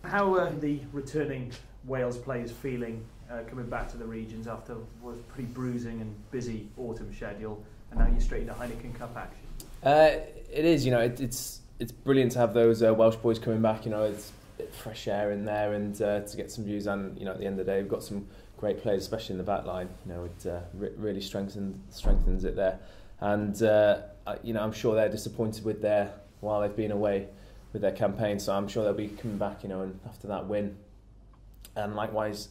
How are the returning Wales players feeling coming back to the regions after what was a pretty bruising and busy autumn schedule, and now you're straight into Heineken Cup action? It is, it's brilliant to have those Welsh boys coming back. It's a bit of fresh air in there, and to get some views. And at the end of the day, we've got some great players, especially in the back line. It really strengthens it there. And I'm sure they're disappointed while they've been away with their campaign. So I'm sure they'll be coming back, and after that win. And likewise,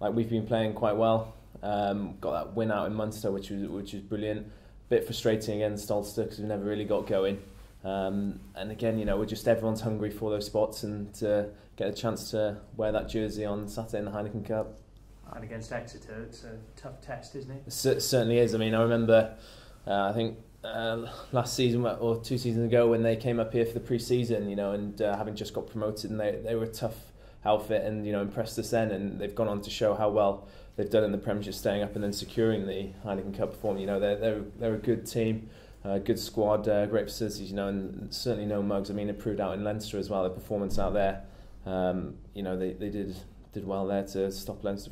we've been playing quite well. Got that win out in Munster, which was brilliant. Bit frustrating against Ulster because we never really got going. And again, everyone's hungry for those spots and to get a chance to wear that jersey on Saturday in the Heineken Cup. And against Exeter, it's a tough test, isn't it? It certainly is. I remember, I think last season or 2 seasons ago when they came up here for the pre-season, and having just got promoted, and they were a tough outfit and impressed us then, and they've gone on to show how well they've done in the Premiership, staying up and then securing the Heineken Cup form. They're a good team, good squad, great facilities, and certainly no mugs. It proved out in Leinster as well. Their performance out there, they did well there to stop Leinster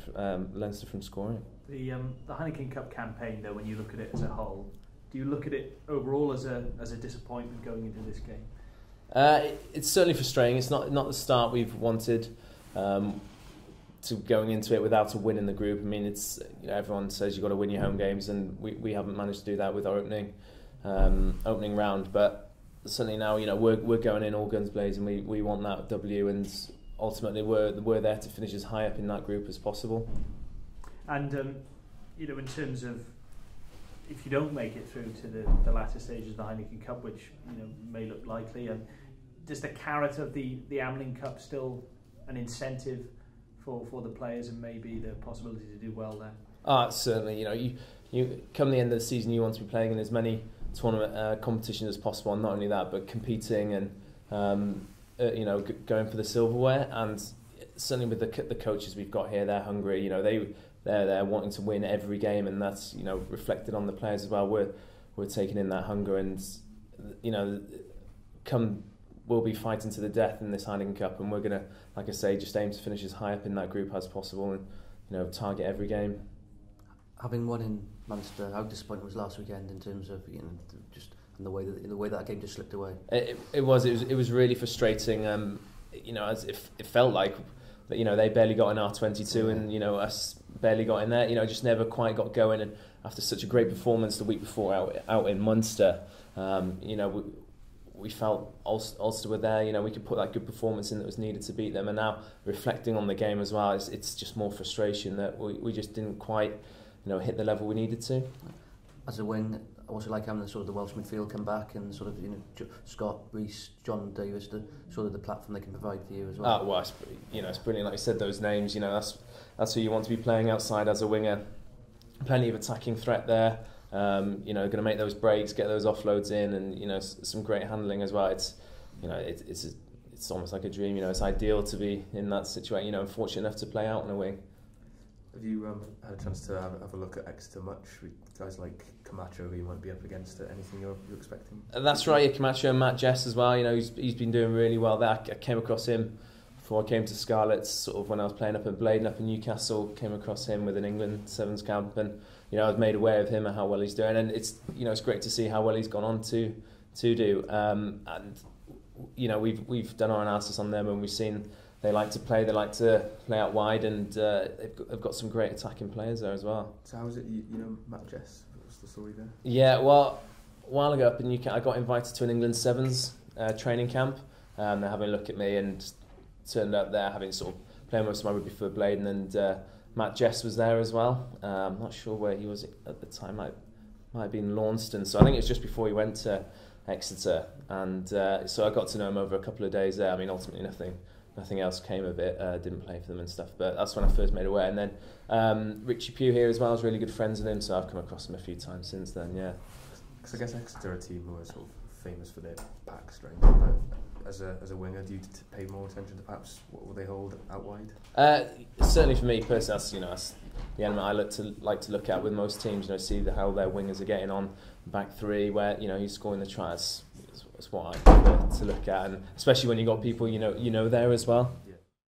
from scoring. The Heineken Cup campaign, though, when you look at it as a whole, do you look at it overall as a disappointment going into this game? It's certainly frustrating. It's not the start we've wanted. To going into it without a win in the group. It's everyone says you've got to win your home games, and we haven't managed to do that with our opening round. But certainly now we're going in all guns blazing. We want that W, and ultimately we're there to finish as high up in that group as possible. And in terms of if you don't make it through to the latter stages of the Heineken Cup, which may look likely, does the carrot of the Amlin Cup still an incentive for the players and maybe the possibility to do well there? Certainly. You come the end of the season, you want to be playing in as many tournament competitions as possible, and not only that, but competing and going for the silverware. And certainly with the coaches we've got here, they're hungry. They're wanting to win every game, and that's reflected on the players as well. We're taking in that hunger, and we'll be fighting to the death in this Heineken Cup, and we're going to, like I say, just aim to finish as high up in that group as possible, and target every game. Having won in Munster, how disappointing was last weekend in terms of just in the way that game just slipped away? It was really frustrating. As if it felt like that, they barely got in R22, and us barely got in there. Just never quite got going. And after such a great performance the week before out in Munster, we felt Ulster were there. We could put that good performance in that was needed to beat them. And now reflecting on the game as well, it's just more frustration that we just didn't quite hit the level we needed to. As a wing, I also like having the Welsh midfield come back, and Scott, Reece, John Davis, the platform they can provide for you as well. Well, it's brilliant. Like you said, those names, that's who you want to be playing outside as a winger. Plenty of attacking threat there. Going to make those breaks, get those offloads in, and some great handling as well. It's almost like a dream. It's ideal to be in that situation. I'm fortunate enough to play out on a wing. Have you had a chance to have a look at Exeter much? With guys like Camacho, who you might be up against, anything you're expecting? That's right, Camacho and Matt Jess as well. He's been doing really well there. I came across him before I came to Scarlets, when I was playing up at Bladen up in Newcastle. Came across him with an England Sevens camp, and I was made aware of him and how well he's doing. And it's it's great to see how well he's gone on to do. And we've done our analysis on them, and we've seen. They like to play out wide, and they've got some great attacking players there as well. So how is it, Matt Jess? What's the story there? Yeah, well, a while ago up in UK, I got invited to an England Sevens training camp. They're having a look at me, and turned up there having playing most of my rugby for Bladen, and Matt Jess was there as well. I'm not sure where he was at the time. Might have been Launceston, so I think it was just before he went to Exeter, and so I got to know him over a couple of days there. Ultimately nothing else came of it, didn't play for them and stuff, but that's when I first made aware. And then Richie Pugh here as well, I was really good friends with him, so I've come across him a few times since then, yeah. Because I guess Exeter are a team who are famous for their pack strength, but as a winger, do you pay more attention to perhaps what will they hold out wide? Certainly for me personally, that's the element I like to look at with most teams, see how their wingers are getting on, back three, where, who's scoring the tries. That's what I prefer to look at, and especially when you've got people there as well.